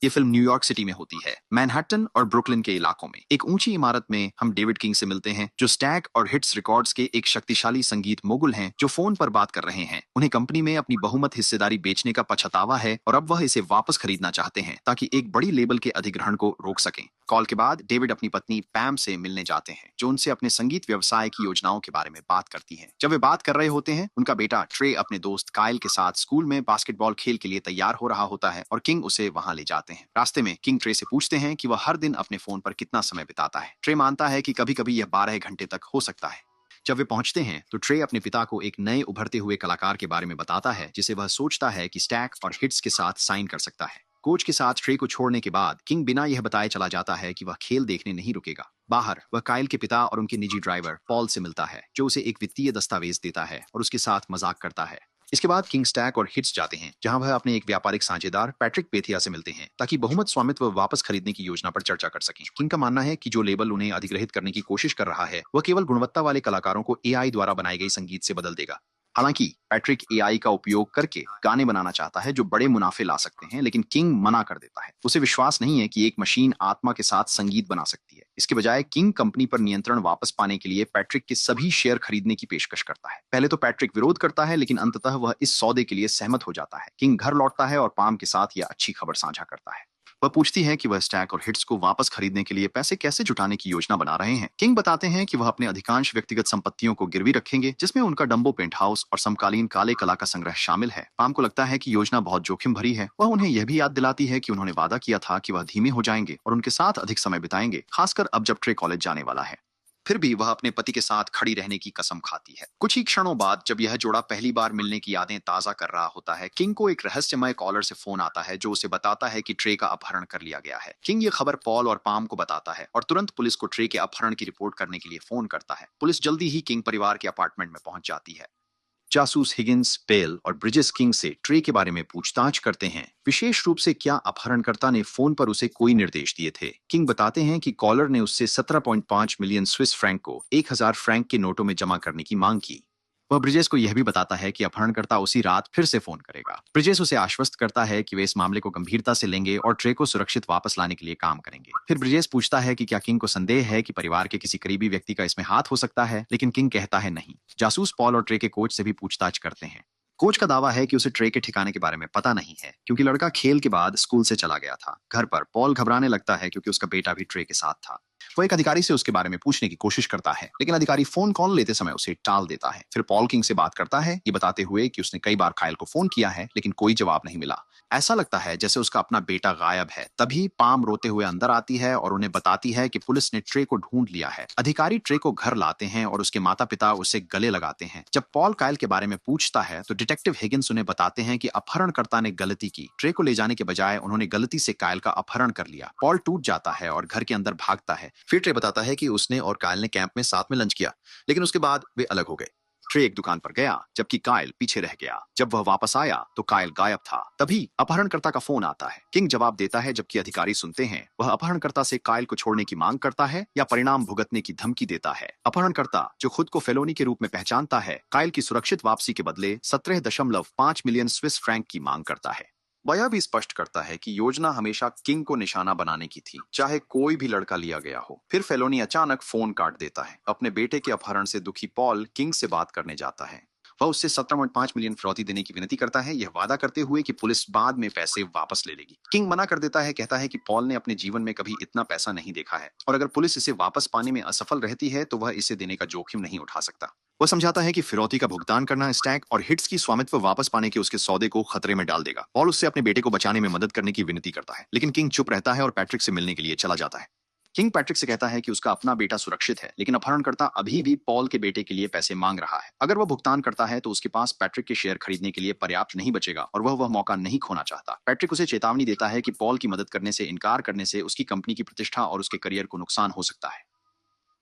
ये film New York city में होती है, मैनहट्टन और ब्रुकलिन के इलाकों में। एक ऊंची इमारत में हम डेविड किंग से मिलते हैं, जो स्टैक और हिट्स रिकॉर्ड्स के एक शक्तिशाली संगीत मोगुल हैं, जो फोन पर बात कर रहे हैं। उन्हें कंपनी में अपनी बहुमत हिस्सेदारी बेचने का पछतावा है और अब वह इसे वापस खरीदना चाहते हैं ताकि एक बड़ी लेबल के अधिग्रहण को रोक सकें। कॉल के बाद डेविड अपनी पत्नी पैम से मिलने जाते हैं, जो उनसे अपने संगीत व्यवसाय की योजनाओं के बारे में बात करती हैं। जब वे बात कर रहे होते हैं, उनका बेटा ट्रे अपने दोस्त काइल के साथ स्कूल में बास्केटबॉल खेल के लिए तैयार हो रहा होता है और किंग उसे वहां ले जाते हैं। रास्ते में किंग ट्रे से पूछते हैं कि वह हर दिन अपने फोन पर कितना समय बिताता है। ट्रे मानता है कि कभी कभी यह 12 घंटे तक हो सकता है। जब वे पहुंचते हैं तो ट्रे अपने पिता को एक नए उभरते हुए कलाकार के बारे में बताता है, जिसे वह सोचता है कि स्टैक और हिट्स के साथ साइन कर सकता है। कोच के साथ ट्रे को छोड़ने के बाद किंग बिना यह बताए चला जाता है कि वह खेल देखने नहीं रुकेगा। बाहर वह काइल के पिता और उनके निजी ड्राइवर पॉल से मिलता है, जो उसे एक वित्तीय दस्तावेज देता है और उसके साथ मजाक करता है। इसके बाद किंग स्टैक और हिट्स जाते हैं, जहां वह अपने एक व्यापारिक साझेदार पैट्रिक पेथिया से मिलते हैं, ताकि बहुमत स्वामित्व वापस खरीदने की योजना पर चर्चा कर सकें। किंग का मानना है कि जो लेबल उन्हें अधिग्रहित करने की कोशिश कर रहा है, वह केवल गुणवत्ता वाले कलाकारों को एआई द्वारा बनाई गई संगीत से बदल देगा। हालांकि पैट्रिक एआई का उपयोग करके गाने बनाना चाहता है जो बड़े मुनाफे ला सकते हैं, लेकिन किंग मना कर देता है। उसे विश्वास नहीं है कि एक मशीन आत्मा के साथ संगीत बना सकती है। इसके बजाय किंग कंपनी पर नियंत्रण वापस पाने के लिए पैट्रिक के सभी शेयर खरीदने की पेशकश करता है। पहले तो पैट्रिक विरोध करता है, लेकिन अंततः वह इस सौदे के लिए सहमत हो जाता है। किंग घर लौटता है और पाम के साथ यह अच्छी खबर साझा करता है। वह पूछती है कि वह स्टैक और हिट्स को वापस खरीदने के लिए पैसे कैसे जुटाने की योजना बना रहे हैं। किंग बताते हैं कि वह अपने अधिकांश व्यक्तिगत संपत्तियों को गिरवी रखेंगे, जिसमें उनका डंबो पेंट हाउस और समकालीन काले कला का संग्रह शामिल है। पाम को लगता है कि योजना बहुत जोखिम भरी है। वह उन्हें यह भी याद दिलाती है कि उन्होंने वादा किया था कि वह धीमे हो जाएंगे और उनके साथ अधिक समय बिताएंगे, खासकर अब जब ट्रे कॉलेज जाने वाला है। फिर भी वह अपने पति के साथ खड़ी रहने की कसम खाती है। कुछ ही क्षणों बाद जब यह जोड़ा पहली बार मिलने की यादें ताजा कर रहा होता है, किंग को एक रहस्यमय कॉलर से फोन आता है, जो उसे बताता है कि ट्रे का अपहरण कर लिया गया है। किंग ये खबर पॉल और पाम को बताता है और तुरंत पुलिस को ट्रे के अपहरण की रिपोर्ट करने के लिए फोन करता है। पुलिस जल्दी ही किंग परिवार के अपार्टमेंट में पहुंच जाती है। जासूस हिगिंस, बेल और ब्रिजेस किंग से ट्रे के बारे में पूछताछ करते हैं, विशेष रूप से क्या अपहरणकर्ता ने फोन पर उसे कोई निर्देश दिए थे। किंग बताते हैं कि कॉलर ने उससे 17.5 मिलियन स्विस फ्रैंक को 1000 फ्रैंक के नोटों में जमा करने की मांग की। वह ब्रिजेस को यह भी बताता है कि अपहरणकर्ता उसी रात फिर से फोन करेगा। ब्रिजेस उसे आश्वस्त करता है कि वे इस मामले को गंभीरता से लेंगे और ट्रे को सुरक्षित वापस लाने के लिए काम करेंगे। फिर ब्रिजेस पूछता है कि क्या किंग को संदेह है कि परिवार के किसी करीबी व्यक्ति का इसमें हाथ हो सकता है, लेकिन किंग कहता है नहीं। जासूस पॉल और ट्रे के कोच से भी पूछताछ करते हैं। कोच का दावा है कि उसे ट्रे के ठिकाने के बारे में पता नहीं है, क्योंकि लड़का खेल के बाद स्कूल से चला गया था। घर पर पॉल घबराने लगता है, क्योंकि उसका बेटा भी ट्रे के साथ था। वो एक अधिकारी से उसके बारे में पूछने की कोशिश करता है, लेकिन अधिकारी फोन कॉल लेते समय उसे टाल देता है। फिर पॉल किंग से बात करता है, ये बताते हुए कि उसने कई बार काइल को फोन किया है, लेकिन कोई जवाब नहीं मिला। ऐसा लगता है जैसे उसका अपना बेटा गायब है। तभी पाम रोते हुए अंदर आती है और उन्हें बताती है कि पुलिस ने ट्रे को ढूंढ लिया है। अधिकारी ट्रे को घर लाते हैं और उसके माता पिता उसे गले लगाते हैं। जब पॉल काइल के बारे में पूछता है तो डिटेक्टिव हिगिंस उन्हें बताते हैं कि अपहरणकर्ता ने गलती की। ट्रे को ले जाने के बजाय उन्होंने गलती से काइल का अपहरण कर लिया। पॉल टूट जाता है और घर के अंदर भागता है। फिर ट्रे बताता है कि उसने और काइल ने कैंप में साथ में लंच किया, लेकिन उसके बाद वे अलग हो गए। ट्रे एक दुकान पर गया, जबकि काइल पीछे रह गया। जब वह वापस आया तो काइल गायब था। तभी अपहरणकर्ता का फोन आता है। किंग जवाब देता है, जबकि अधिकारी सुनते हैं। वह अपहरणकर्ता से काइल को छोड़ने की मांग करता है या परिणाम भुगतने की धमकी देता है। अपहरणकर्ता, जो खुद को फेलोनी के रूप में पहचानता है, काइल की सुरक्षित वापसी के बदले 17.5 मिलियन स्विस फ्रैंक की मांग करता है। वह यह भी स्पष्ट करता है कि योजना हमेशा किंग को निशाना बनाने की थी, चाहे कोई भी लड़का लिया गया हो। फिर फेलोनी अचानक फोन काट देता है। अपने बेटे के अपहरण से दुखी पॉल किंग से बात करने जाता है। वह उससे 17.5 मिलियन फिरौती देने की विनती करता है, यह वादा करते हुए कि पुलिस बाद में पैसे वापस ले लेगी। किंग मना कर देता है, कहता है कि पॉल ने अपने जीवन में कभी इतना पैसा नहीं देखा है और अगर पुलिस इसे वापस पाने में असफल रहती है तो वह इसे देने का जोखिम नहीं उठा सकता। वह समझाता है कि फिरौती का भुगतान करना स्टैक और हिट्स की स्वामित्व वापस पाने के उसके सौदे को खतरे में डाल देगा। पॉल उससे अपने बेटे को बचाने में मदद करने की विनती करता है, लेकिन किंग चुप रहता है और पैट्रिक से मिलने के लिए चला जाता है। किंग पैट्रिक से कहता है कि उसका अपना बेटा सुरक्षित है, लेकिन अपहरणकर्ता अभी भी पॉल के बेटे के लिए पैसे मांग रहा है। अगर वह भुगतान करता है तो उसके पास पैट्रिक के शेयर खरीदने के लिए पर्याप्त नहीं बचेगा और वह मौका नहीं खोना चाहता। पैट्रिक उसे चेतावनी देता है कि पॉल की मदद करने से इनकार करने से उसकी कंपनी की प्रतिष्ठा और उसके करियर को नुकसान हो सकता है।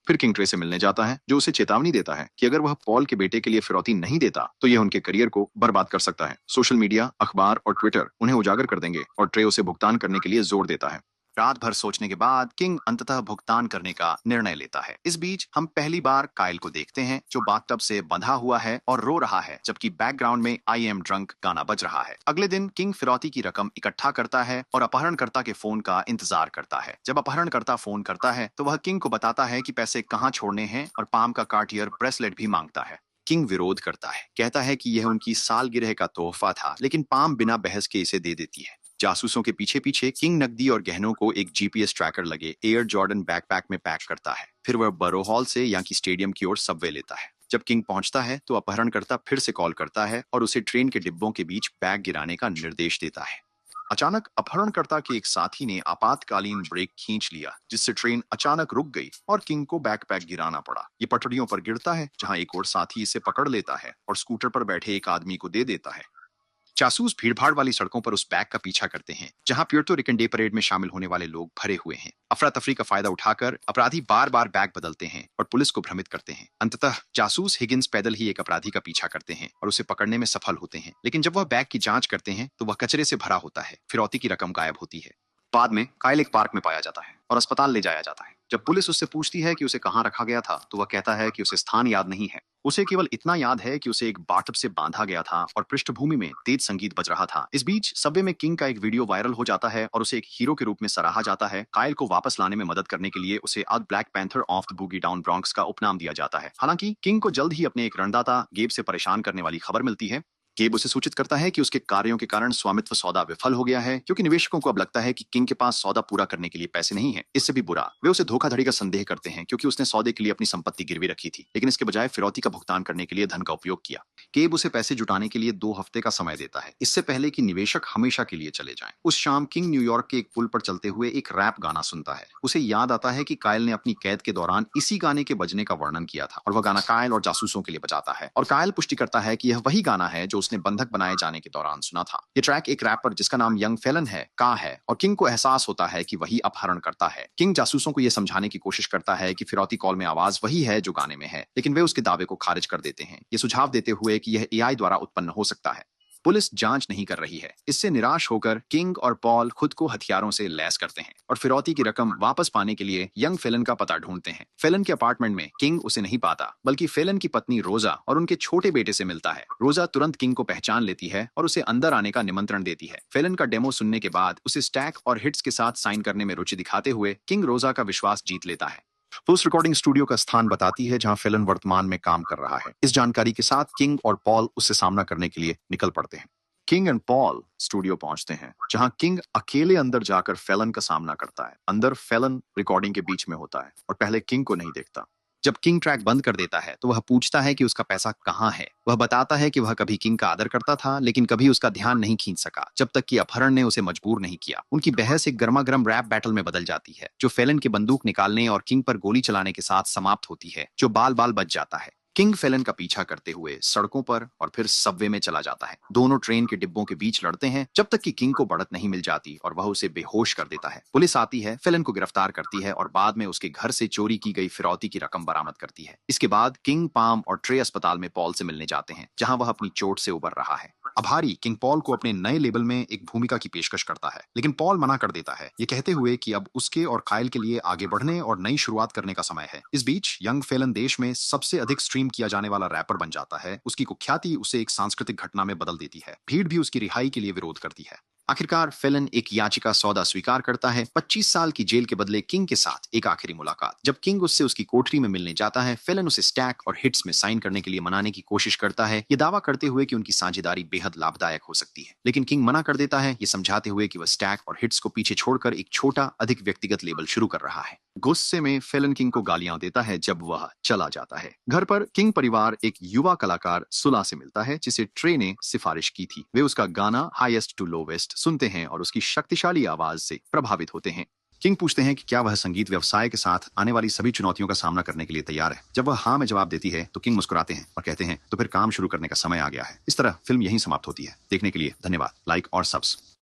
फिर किंग ट्रे से मिलने जाता है, जो उसे चेतावनी देता है कि अगर वह पॉल के बेटे के लिए फिरौती नहीं देता तो यह उनके करियर को बर्बाद कर सकता है। सोशल मीडिया, अखबार और ट्विटर उन्हें उजागर कर देंगे और ट्रे उसे भुगतान करने के लिए जोर देता है। रात भर सोचने के बाद किंग अंततः भुगतान करने का निर्णय लेता है। इस बीच हम पहली बार काइल को देखते हैं जो बाथटब से बंधा हुआ है और रो रहा है, जबकि बैकग्राउंड में आई एम ड्रंक गाना बज रहा है। अगले दिन किंग फिरौती की रकम इकट्ठा करता है और अपहरणकर्ता के फोन का इंतजार करता है। जब अपहरणकर्ता फोन करता है तो वह किंग को बताता है कि पैसे कहाँ छोड़ने हैं और पाम का कार्टियर ब्रेसलेट भी मांगता है। किंग विरोध करता है, कहता है कि यह उनकी सालगिरह का तोहफा था, लेकिन पाम बिना बहस के इसे दे देती है। जासूसों के पीछे पीछे किंग नकदी और गहनों को एक जीपीएस ट्रैकर लगे एयर जॉर्डन बैकपैक में पैक करता है। फिर वह बरो हॉल से याकी स्टेडियम की ओर सबवे लेता है। जब किंग पहुंचता है तो अपहरणकर्ता फिर से कॉल करता है और उसे ट्रेन के डिब्बों के बीच बैग गिराने का निर्देश देता है। अचानक अपहरणकर्ता के एक साथी ने आपातकालीन ब्रेक खींच लिया, जिससे ट्रेन अचानक रुक गई और किंग को बैकपैक गिराना पड़ा। ये पटरियों पर गिरता है, जहां एक और साथी इसे पकड़ लेता है और स्कूटर पर बैठे एक आदमी को दे देता है। जासूस भीड़भाड़ वाली सड़कों पर उस बैग का पीछा करते हैं जहां प्यूर्टो रिकन डे परेड में शामिल होने वाले लोग भरे हुए हैं। अफरा तफरी का फायदा उठाकर अपराधी बार बार बैग बदलते हैं और पुलिस को भ्रमित करते हैं। अंततः जासूस हिगिंस पैदल ही एक अपराधी का पीछा करते हैं और उसे पकड़ने में सफल होते हैं, लेकिन जब वह बैग की जांच करते हैं तो वह कचरे से भरा होता है। फिरौती की रकम गायब होती है। बाद में काइल एक पार्क में पाया जाता है और अस्पताल ले जाया जाता है। जब पुलिस उससे पूछती है कि उसे कहाँ रखा गया था तो वह कहता है कि उसे स्थान याद नहीं है। उसे केवल इतना याद है कि उसे एक बाथटब से बांधा गया था और पृष्ठभूमि में तेज संगीत बज रहा था। इस बीच सबवे में किंग का एक वीडियो वायरल हो जाता है और उसे एक हीरो के रूप में सराहा जाता है। काइल को वापस लाने में मदद करने के लिए उसे आज black panther of the boogie down Bronx का उपनाम दिया जाता है। हालांकि किंग को जल्द ही अपने एक रणदाता गेब से परेशान करने वाली खबर मिलती है। गेब उसे सूचित करता है कि उसके कार्यों के कारण स्वामित्व सौदा विफल हो गया है, क्योंकि निवेशकों को अब लगता है कि किंग के पास सौदा पूरा करने के लिए पैसे नहीं है। इससे भी बुरा, वे उसे धोखाधड़ी का संदेह करते हैं क्योंकि उसने सौदे के लिए अपनी संपत्ति गिरवी रखी थी, लेकिन इसके बजाय फिरौती का भुगतान करने के लिए धन का उपयोग किया। गेब उसे पैसे जुटाने के लिए 2 हफ्ते का समय देता है, इससे पहले कि निवेशक हमेशा के लिए चले जाएं। उस शाम किंग न्यूयॉर्क के एक पुल पर चलते हुए एक रैप गाना सुनता है। उसे याद आता है कि काइल ने अपनी कैद के दौरान इसी गाने के बजने का वर्णन किया था और वह गाना काइल और जासूसों के लिए बजाता है। और काइल पुष्टि करता है कि यह वही गाना है जो उसने बंधक बनाए जाने के दौरान सुना था। ये ट्रैक एक रैपर जिसका नाम यंग फेलन है का है और किंग को एहसास होता है कि वही अपहरण करता है। किंग जासूसों को यह समझाने की कोशिश करता है कि फिरौती कॉल में आवाज वही है जो गाने में है, लेकिन वे उसके दावे को खारिज कर देते हैं, ये सुझाव देते हुए कि यह एआई द्वारा उत्पन्न हो सकता है। पुलिस जांच नहीं कर रही है। इससे निराश होकर किंग और पॉल खुद को हथियारों से लैस करते हैं और फिरौती की रकम वापस पाने के लिए यंग फेलन का पता ढूंढते हैं। फेलन के अपार्टमेंट में किंग उसे नहीं पाता, बल्कि फेलन की पत्नी रोजा और उनके छोटे बेटे से मिलता है। रोजा तुरंत किंग को पहचान लेती है और उसे अंदर आने का निमंत्रण देती है। फेलन का डेमो सुनने के बाद उसे स्टैक और हिट्स के साथ साइन करने में रुचि दिखाते हुए किंग रोजा का विश्वास जीत लेता है। पोस्ट रिकॉर्डिंग स्टूडियो का स्थान बताती है जहां फेलन वर्तमान में काम कर रहा है। इस जानकारी के साथ किंग और पॉल उससे सामना करने के लिए निकल पड़ते हैं। किंग एंड पॉल स्टूडियो पहुंचते हैं, जहां किंग अकेले अंदर जाकर फेलन का सामना करता है। अंदर फेलन रिकॉर्डिंग के बीच में होता है और पहले किंग को नहीं देखता। जब किंग ट्रैक बंद कर देता है तो वह पूछता है कि उसका पैसा कहाँ है। वह बताता है कि वह कभी किंग का आदर करता था, लेकिन कभी उसका ध्यान नहीं खींच सका जब तक कि अपहरण ने उसे मजबूर नहीं किया। उनकी बहस एक गर्मा गर्म रैप बैटल में बदल जाती है, जो फेलन की बंदूक निकालने और किंग पर गोली चलाने के साथ समाप्त होती है, जो बाल बाल बच जाता है। किंग फेलन का पीछा करते हुए सड़कों पर और फिर सबवे में चला जाता है। दोनों ट्रेन के डिब्बों के बीच लड़ते हैं जब तक कि किंग को बढ़त नहीं मिल जाती और वह उसे बेहोश कर देता है। पुलिस आती है, फेलन को गिरफ्तार करती है और बाद में उसके घर से चोरी की गई फिरौती की रकम बरामद करती है। इसके बाद किंग, पाम और ट्रे अस्पताल में पॉल से मिलने जाते हैं, जहां वह अपनी चोट से उबर रहा है। आभारी किंग पॉल को अपने नए लेबल में एक भूमिका की पेशकश करता है, लेकिन पॉल मना कर देता है, ये कहते हुए कि अब उसके और काइल के लिए आगे बढ़ने और नई शुरुआत करने का समय है। इस बीच यंग फेलन देश में सबसे अधिक स्ट्रीम किया जाने वाला रैपर बन जाता है। उसकी कुख्याति उसे एक सांस्कृतिक घटना में बदल देती है। भीड़ भी उसकी रिहाई के लिए विरोध करती है। आखिरकार फेलन एक याचिका सौदा स्वीकार करता है, 25 साल की जेल के बदले किंग के साथ एक आखिरी मुलाकात। जब किंग उससे उसकी कोठरी में मिलने जाता है, फेलन उसे स्टैक और हिट्स में साइन करने के लिए मनाने की कोशिश करता है, ये दावा करते हुए कि उनकी साझेदारी बेहद लाभदायक हो सकती है। लेकिन किंग मना कर देता है, ये समझाते हुए कि वह स्टैक और हिट्स को पीछे छोड़कर एक छोटा, अधिक व्यक्तिगत लेबल शुरू कर रहा है। गुस्से में फेलन किंग को गालियां देता है जब वह चला जाता है। घर पर किंग परिवार एक युवा कलाकार सुला से मिलता है, जिसे ट्रे ने सिफारिश की थी। वे उसका गाना हाईएस्ट टू लोवेस्ट सुनते हैं और उसकी शक्तिशाली आवाज से प्रभावित होते हैं। किंग पूछते हैं कि क्या वह संगीत व्यवसाय के साथ आने वाली सभी चुनौतियों का सामना करने के लिए तैयार है। जब वह हाँ में जवाब देती है तो किंग मुस्कुराते हैं और कहते हैं तो फिर काम शुरू करने का समय आ गया है। इस तरह फिल्म यहीं समाप्त होती है। देखने के लिए धन्यवाद। लाइक और सब्स।